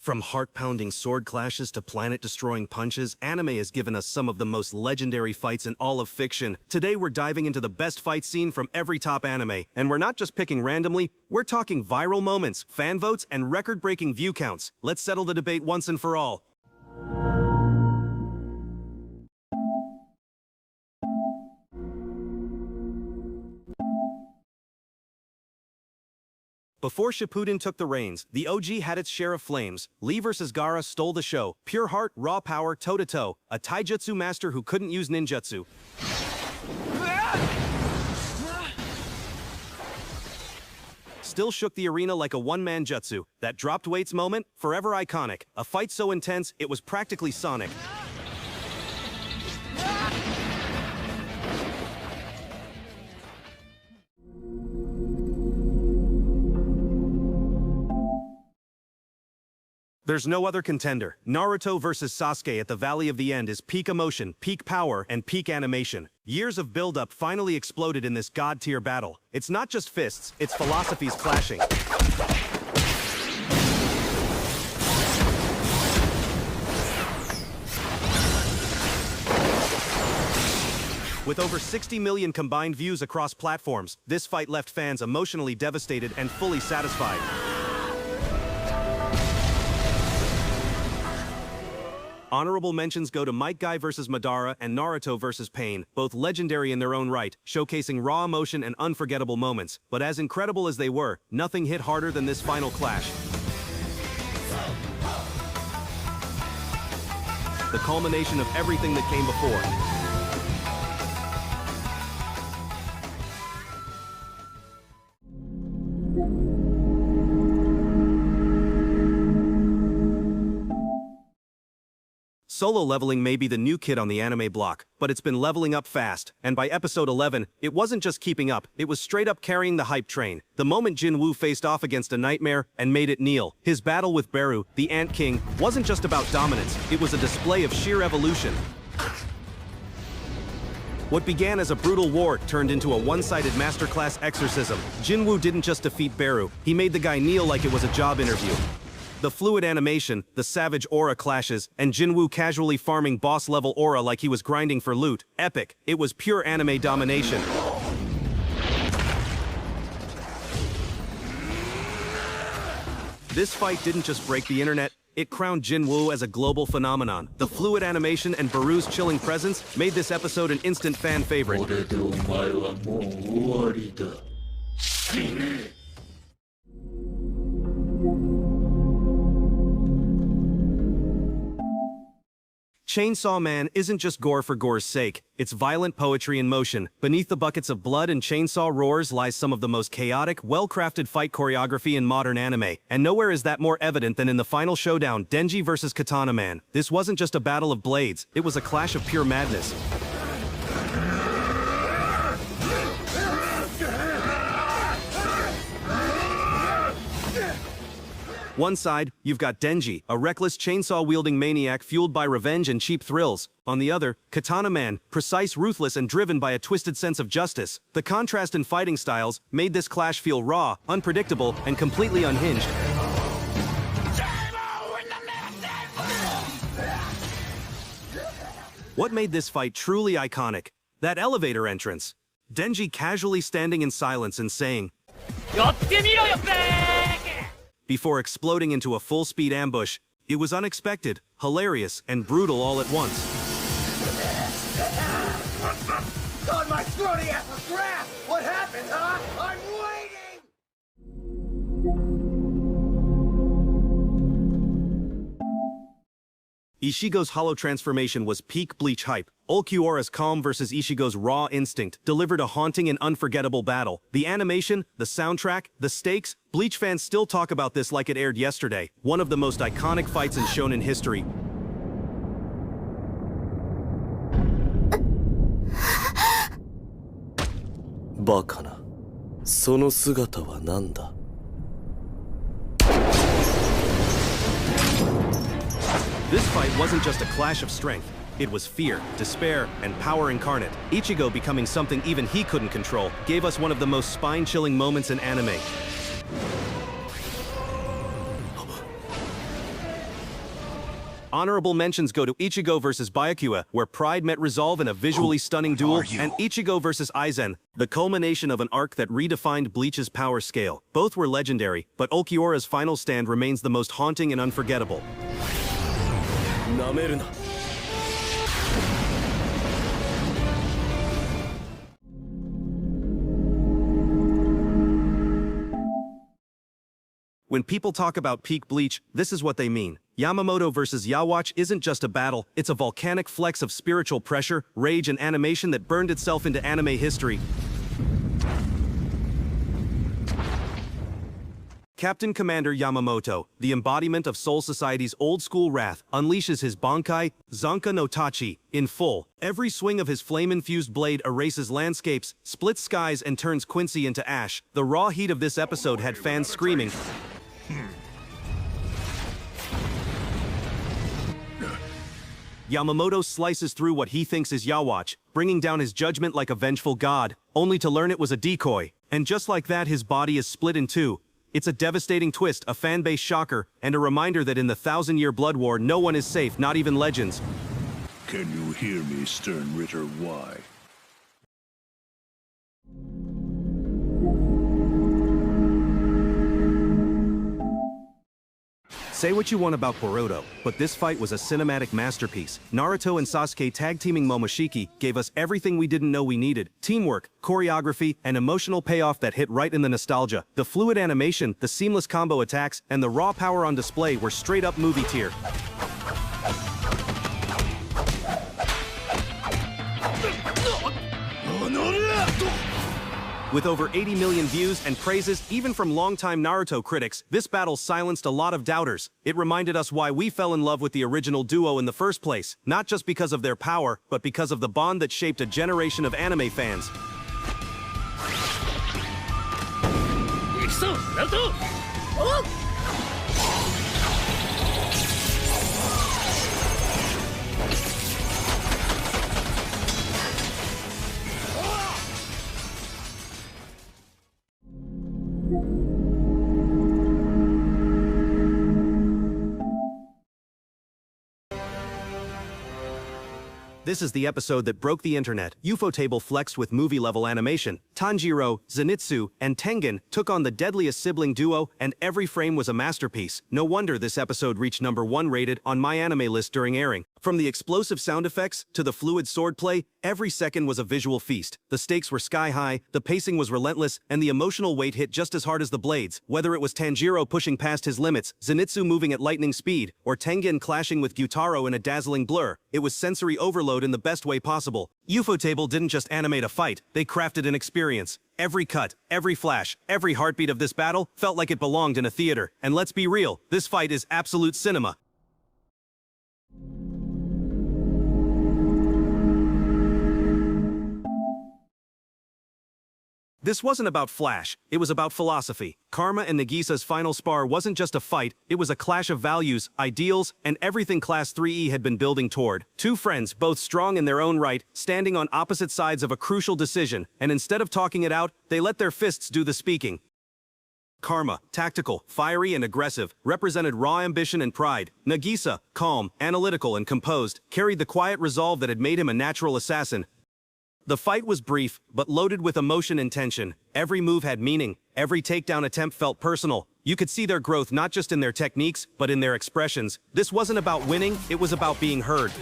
From heart-pounding sword clashes to planet-destroying punches, anime has given us some of the most legendary fights in all of fiction. Today we're diving into the best fight scene from every top anime, and we're not just picking randomly, we're talking viral moments, fan votes, and record-breaking view counts. Let's settle the debate once and for all. Before Shippuden took the reins, the OG had its share of flames. Lee vs. Gaara stole the show. Pure heart, raw power, toe-to-toe. A taijutsu master who couldn't use ninjutsu. Still shook the arena like a one-man jutsu. That dropped weights moment, forever iconic. A fight so intense, it was practically sonic. There's no other contender. Naruto vs. Sasuke at the Valley of the End is peak emotion, peak power, and peak animation. Years of build-up finally exploded in this god-tier battle. It's not just fists, it's philosophies clashing. With over 60 million combined views across platforms, this fight left fans emotionally devastated and fully satisfied. Honorable mentions go to Might Guy vs. Madara and Naruto vs. Pain, both legendary in their own right, showcasing raw emotion and unforgettable moments. But as incredible as they were, nothing hit harder than this final clash. The culmination of everything that came before. Solo leveling may be the new kid on the anime block, but it's been leveling up fast, and by episode 11, it wasn't just keeping up, it was straight up carrying the hype train. The moment Jinwoo faced off against a nightmare and made it kneel, his battle with Beru, the Ant King, wasn't just about dominance, it was a display of sheer evolution. What began as a brutal war turned into a one-sided masterclass exorcism. Jinwoo didn't just defeat Beru, he made the guy kneel like it was a job interview. The fluid animation, the savage aura clashes, and Jinwoo casually farming boss-level aura like he was grinding for loot. Epic. It was pure anime domination. This fight didn't just break the internet, it crowned Jinwoo as a global phenomenon. The fluid animation and Beru's chilling presence made this episode an instant fan favorite. Chainsaw Man isn't just gore for gore's sake, it's violent poetry in motion. Beneath the buckets of blood and chainsaw roars lies some of the most chaotic, well-crafted fight choreography in modern anime. And nowhere is that more evident than in the final showdown, Denji vs. Katana Man. This wasn't just a battle of blades, it was a clash of pure madness. One side, you've got Denji, a reckless chainsaw-wielding maniac fueled by revenge and cheap thrills. On the other, Katana Man, precise, ruthless, and driven by a twisted sense of justice. The contrast in fighting styles made this clash feel raw, unpredictable, and completely unhinged. What made this fight truly iconic? That elevator entrance. Denji casually standing in silence and saying, before exploding into a full-speed ambush. It was unexpected, hilarious, and brutal all at once. God, my scrawny ass was grass! What happened, huh? I'm waiting! Ichigo's hollow transformation was peak Bleach hype. Ulquiorra's calm versus Ichigo's raw instinct delivered a haunting and unforgettable battle. The animation, the soundtrack, the stakes, Bleach fans still talk about this like it aired yesterday. One of the most iconic fights in shonen history. Bakana, その姿は何だ? This fight wasn't just a clash of strength. It was fear, despair, and power incarnate. Ichigo becoming something even he couldn't control gave us one of the most spine-chilling moments in anime. Honorable mentions go to Ichigo vs Byakuya, where pride met resolve in a visually stunning duel, and Ichigo vs Aizen, the culmination of an arc that redefined Bleach's power scale. Both were legendary, but Ulquiorra's final stand remains the most haunting and unforgettable. なめるな When people talk about peak Bleach, this is what they mean. Yamamoto vs Yhwach isn't just a battle, it's a volcanic flex of spiritual pressure, rage, and animation that burned itself into anime history. Captain Commander Yamamoto, the embodiment of Soul Society's old-school wrath, unleashes his Bankai, Zanka no Tachi, in full. Every swing of his flame-infused blade erases landscapes, splits skies, and turns Quincy into ash. The raw heat of this episode had fans screaming. Yamamoto slices through what he thinks is Yhwach, bringing down his judgment like a vengeful god, only to learn it was a decoy. And just like that, his body is split in two. It's a devastating twist, a fanbase shocker, and a reminder that in the 1,000-year blood war, no one is safe, not even legends. Can you hear me, Stern Ritter? Why? Say what you want about Boruto, but this fight was a cinematic masterpiece. Naruto and Sasuke tag-teaming Momoshiki gave us everything we didn't know we needed. Teamwork, choreography, and emotional payoff that hit right in the nostalgia. The fluid animation, the seamless combo attacks, and the raw power on display were straight-up movie tier. With over 80 million views and praises, even from longtime Naruto critics, this battle silenced a lot of doubters. It reminded us why we fell in love with the original duo in the first place, not just because of their power, but because of the bond that shaped a generation of anime fans. This is the episode that broke the internet. Ufotable flexed with movie-level animation. Tanjiro, Zenitsu, and Tengen took on the deadliest sibling duo, and every frame was a masterpiece. No wonder this episode reached #1 rated on my anime list during airing. From the explosive sound effects to the fluid swordplay, every second was a visual feast. The stakes were sky-high, the pacing was relentless, and the emotional weight hit just as hard as the blades. Whether it was Tanjiro pushing past his limits, Zenitsu moving at lightning speed, or Tengen clashing with Gyutaro in a dazzling blur, it was sensory overload in the best way possible. Ufotable didn't just animate a fight, they crafted an experience. Every cut, every flash, every heartbeat of this battle felt like it belonged in a theater. And let's be real, this fight is absolute cinema. This wasn't about flash, it was about philosophy. Karma and Nagisa's final spar wasn't just a fight, it was a clash of values, ideals, and everything Class 3E had been building toward. Two friends, both strong in their own right, standing on opposite sides of a crucial decision, and instead of talking it out, they let their fists do the speaking. Karma, tactical, fiery, and aggressive, represented raw ambition and pride. Nagisa, calm, analytical, and composed, carried the quiet resolve that had made him a natural assassin. The fight was brief, but loaded with emotion and tension. Every move had meaning. Every takedown attempt felt personal. You could see their growth not just in their techniques, but in their expressions. This wasn't about winning, it was about being heard.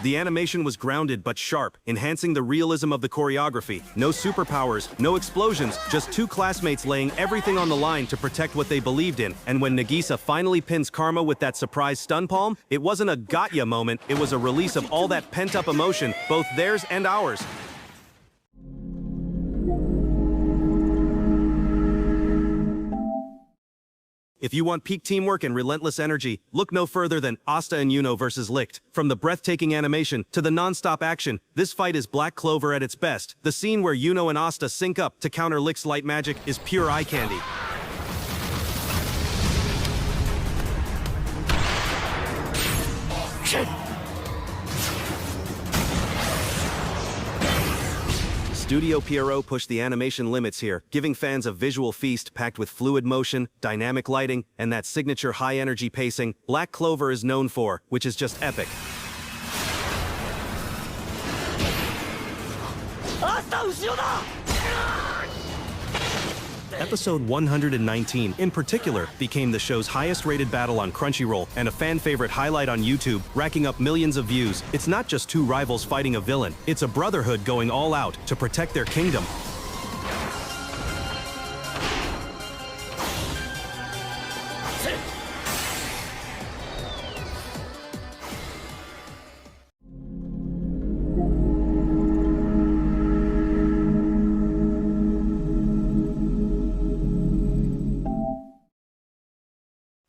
The animation was grounded but sharp, enhancing the realism of the choreography. No superpowers, no explosions, just two classmates laying everything on the line to protect what they believed in. And when Nagisa finally pins Karma with that surprise stun palm, it wasn't a got ya moment, it was a release of all that pent-up emotion, both theirs and ours. If you want peak teamwork and relentless energy, look no further than Asta and Yuno versus Licht. From the breathtaking animation to the non-stop action, this fight is Black Clover at its best. The scene where Yuno and Asta sync up to counter Licht's light magic is pure eye candy. Studio Pierrot pushed the animation limits here, giving fans a visual feast packed with fluid motion, dynamic lighting, and that signature high-energy pacing Black Clover is known for, which is just epic. Episode 119, in particular, became the show's highest-rated battle on Crunchyroll and a fan-favorite highlight on YouTube, racking up millions of views. It's not just two rivals fighting a villain, it's a brotherhood going all out to protect their kingdom.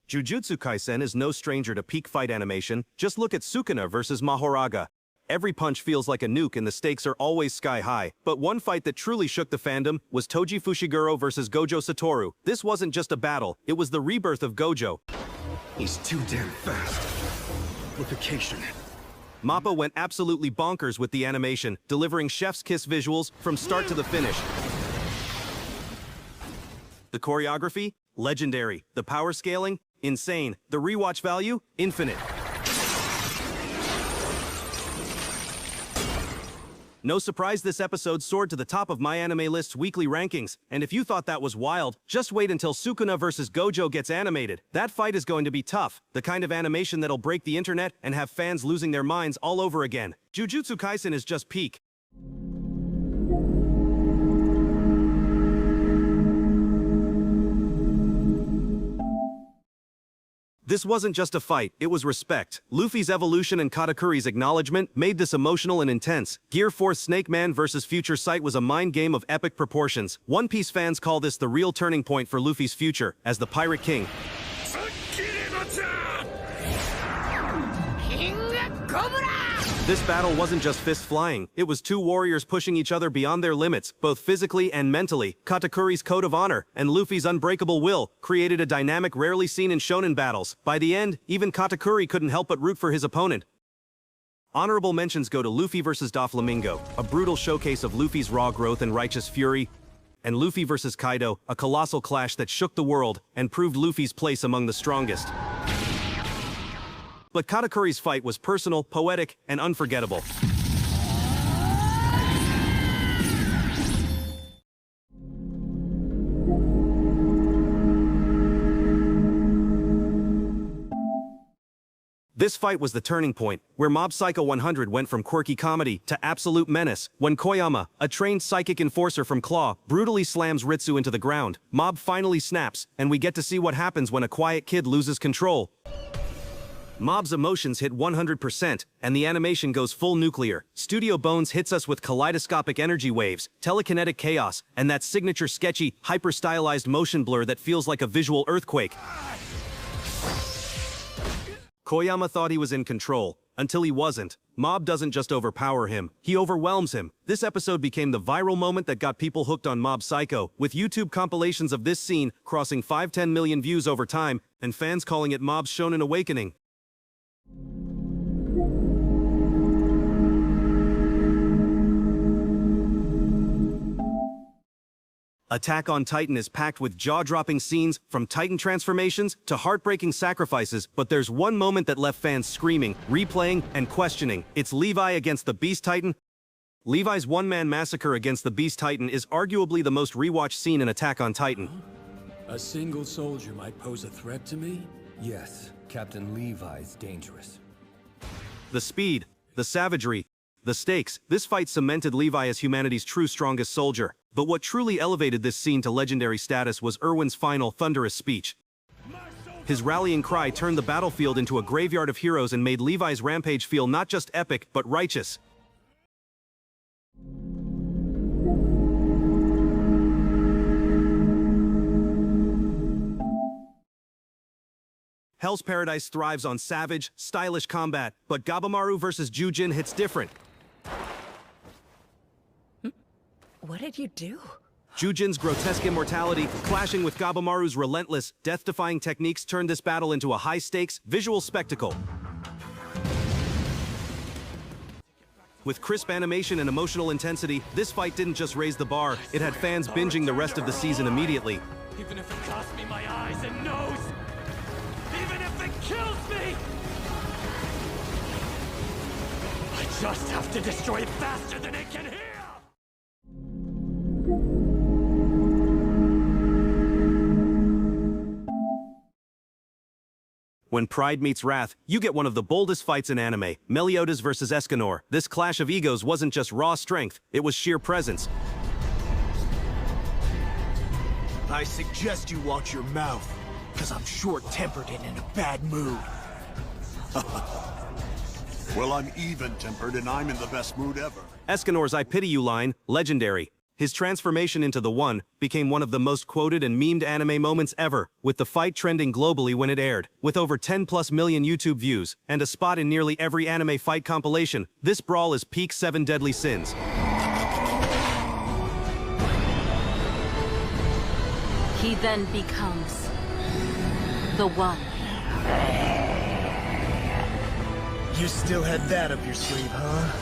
Jujutsu Kaisen is no stranger to peak fight animation. Just look at Sukuna versus Mahoraga. Every punch feels like a nuke and the stakes are always sky high. But one fight that truly shook the fandom was Toji Fushiguro versus Gojo Satoru. This wasn't just a battle, it was the rebirth of Gojo. He's too damn fast. Amplification. Mappa went absolutely bonkers with the animation, delivering chef's kiss visuals from start to the finish. The choreography? Legendary. The power scaling? Insane. The rewatch value? Infinite. No surprise this episode soared to the top of My Anime List's weekly rankings, and if you thought that was wild, just wait until Sukuna vs. Gojo gets animated. That fight is going to be tough, the kind of animation that'll break the internet and have fans losing their minds all over again. Jujutsu Kaisen is just peak. This wasn't just a fight, it was respect. Luffy's evolution and Katakuri's acknowledgement made this emotional and intense. Gear Force Snake Man vs. Future Sight was a mind game of epic proportions. One Piece fans call this the real turning point for Luffy's future as the Pirate King. This battle wasn't just fist flying, it was two warriors pushing each other beyond their limits, both physically and mentally. Katakuri's code of honor and Luffy's unbreakable will created a dynamic rarely seen in shonen battles. By the end, even Katakuri couldn't help but root for his opponent. Honorable mentions go to Luffy vs. Doflamingo, a brutal showcase of Luffy's raw growth and righteous fury, and Luffy vs. Kaido, a colossal clash that shook the world and proved Luffy's place among the strongest. But Katakuri's fight was personal, poetic, and unforgettable. This fight was the turning point, where Mob Psycho 100 went from quirky comedy to absolute menace. When Koyama, a trained psychic enforcer from Claw, brutally slams Ritsu into the ground, Mob finally snaps, and we get to see what happens when a quiet kid loses control. Mob's emotions hit 100%, and the animation goes full nuclear. Studio Bones hits us with kaleidoscopic energy waves, telekinetic chaos, and that signature sketchy, hyper-stylized motion blur that feels like a visual earthquake. Koyama thought he was in control, until he wasn't. Mob doesn't just overpower him, he overwhelms him. This episode became the viral moment that got people hooked on Mob Psycho, with YouTube compilations of this scene crossing 5-10 million views over time, and fans calling it Mob's Shonen Awakening. Attack on Titan is packed with jaw-dropping scenes, from Titan transformations to heartbreaking sacrifices, but there's one moment that left fans screaming, replaying, and questioning. It's Levi against the Beast Titan. Levi's one-man massacre against the Beast Titan is arguably the most rewatched scene in Attack on Titan. A single soldier might pose a threat to me? Yes, Captain Levi's dangerous. The speed, the savagery, the stakes. This fight cemented Levi as humanity's true strongest soldier. But what truly elevated this scene to legendary status was Erwin's final, thunderous speech. His rallying cry turned the battlefield into a graveyard of heroes and made Levi's rampage feel not just epic, but righteous. Hell's Paradise thrives on savage, stylish combat, but Gabimaru vs. Jujin hits different. What did you do? Jujin's grotesque immortality, clashing with Gabimaru's relentless, death-defying techniques, turned this battle into a high-stakes, visual spectacle. With crisp animation and emotional intensity, this fight didn't just raise the bar, it had fans binging the rest of the season immediately. Even if it costs me my eyes and nose! Even if it kills me! I just have to destroy it faster than it can heal! When pride meets wrath, you get one of the boldest fights in anime, Meliodas versus Escanor. This clash of egos wasn't just raw strength, it was sheer presence. I suggest you watch your mouth, because I'm short-tempered and in a bad mood. Well, I'm even-tempered and I'm in the best mood ever. Escanor's "I pity you" line, legendary. His transformation into the One became one of the most quoted and memed anime moments ever, with the fight trending globally when it aired. With over 10+ million YouTube views, and a spot in nearly every anime fight compilation, this brawl is peak 7 Deadly Sins. He then becomes the One. You still had that up your sleeve, huh?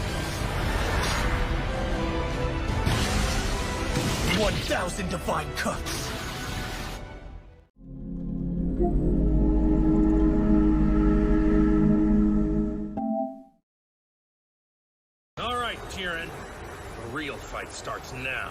1,000 divine cups! Alright, Jiren. The real fight starts now.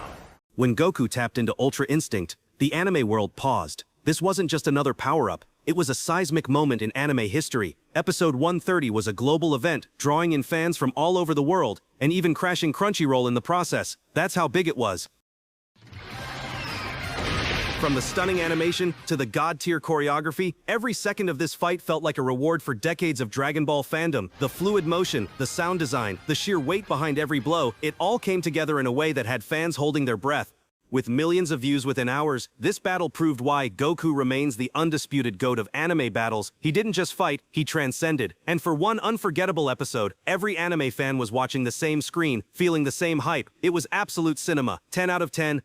When Goku tapped into Ultra Instinct, the anime world paused. This wasn't just another power-up, it was a seismic moment in anime history. Episode 130 was a global event, drawing in fans from all over the world, and even crashing Crunchyroll in the process. That's how big it was. From the stunning animation to the god-tier choreography, every second of this fight felt like a reward for decades of Dragon Ball fandom. The fluid motion, the sound design, the sheer weight behind every blow, it all came together in a way that had fans holding their breath. With millions of views within hours, this battle proved why Goku remains the undisputed GOAT of anime battles. He didn't just fight, he transcended. And for one unforgettable episode, every anime fan was watching the same screen, feeling the same hype. It was absolute cinema. 10 out of 10.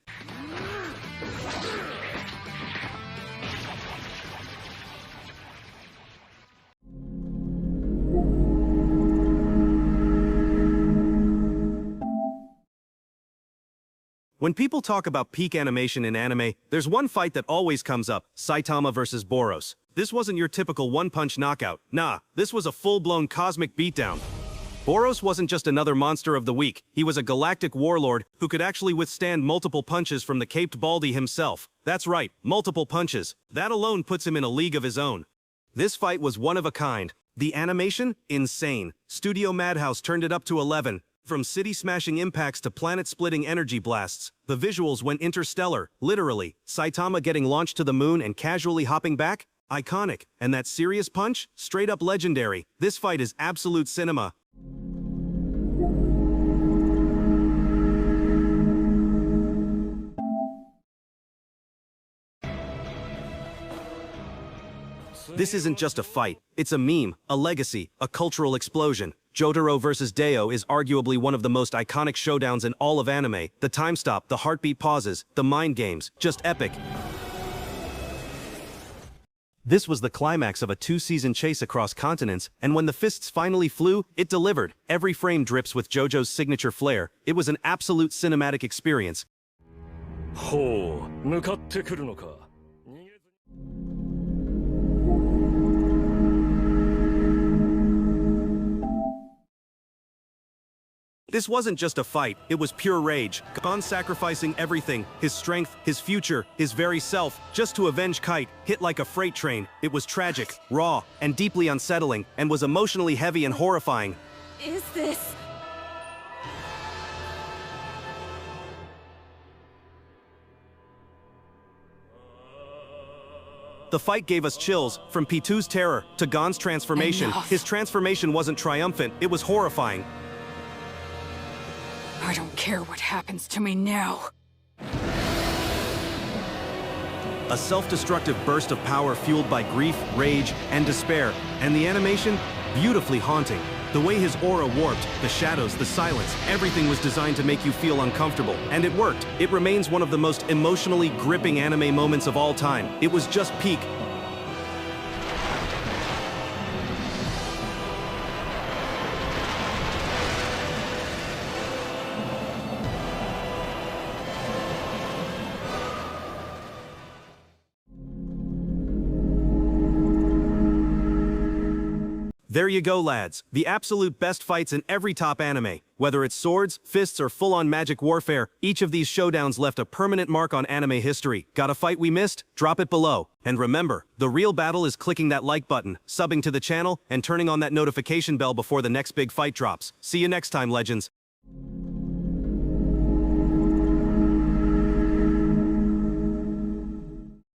When people talk about peak animation in anime, there's one fight that always comes up, Saitama versus Boros. This wasn't your typical one-punch knockout. Nah, this was a full-blown cosmic beatdown. Boros wasn't just another monster of the week, he was a galactic warlord who could actually withstand multiple punches from the caped Baldy himself. That's right, multiple punches. That alone puts him in a league of his own. This fight was one of a kind. The animation? Insane. Studio Madhouse turned it up to 11. From city-smashing impacts to planet-splitting energy blasts, the visuals went interstellar, literally. Saitama getting launched to the moon and casually hopping back? Iconic. And that serious punch? Straight-up legendary. This fight is absolute cinema. This isn't just a fight, it's a meme, a legacy, a cultural explosion. Jotaro vs. Deo is arguably one of the most iconic showdowns in all of anime. The time stop, the heartbeat pauses, the mind games, just epic. This was the climax of a 2-season chase across continents, and when the fists finally flew, it delivered. Every frame drips with JoJo's signature flair. It was an absolute cinematic experience. This wasn't just a fight, it was pure rage. Gon sacrificing everything, his strength, his future, his very self, just to avenge Kite, hit like a freight train. It was tragic, raw, and deeply unsettling, and was emotionally heavy and horrifying. Is this... The fight gave us chills, from P2's terror to Gon's transformation. Enough. His transformation wasn't triumphant, it was horrifying. I don't care what happens to me now. A self-destructive burst of power fueled by grief, rage, and despair. And the animation? Beautifully haunting. The way his aura warped, the shadows, the silence, everything was designed to make you feel uncomfortable. And it worked. It remains one of the most emotionally gripping anime moments of all time. It was just peak. There you go, lads. The absolute best fights in every top anime. Whether it's swords, fists, or full-on magic warfare, each of these showdowns left a permanent mark on anime history. Got a fight we missed? Drop it below. And remember, the real battle is clicking that like button, subbing to the channel, and turning on that notification bell before the next big fight drops. See you next time, legends.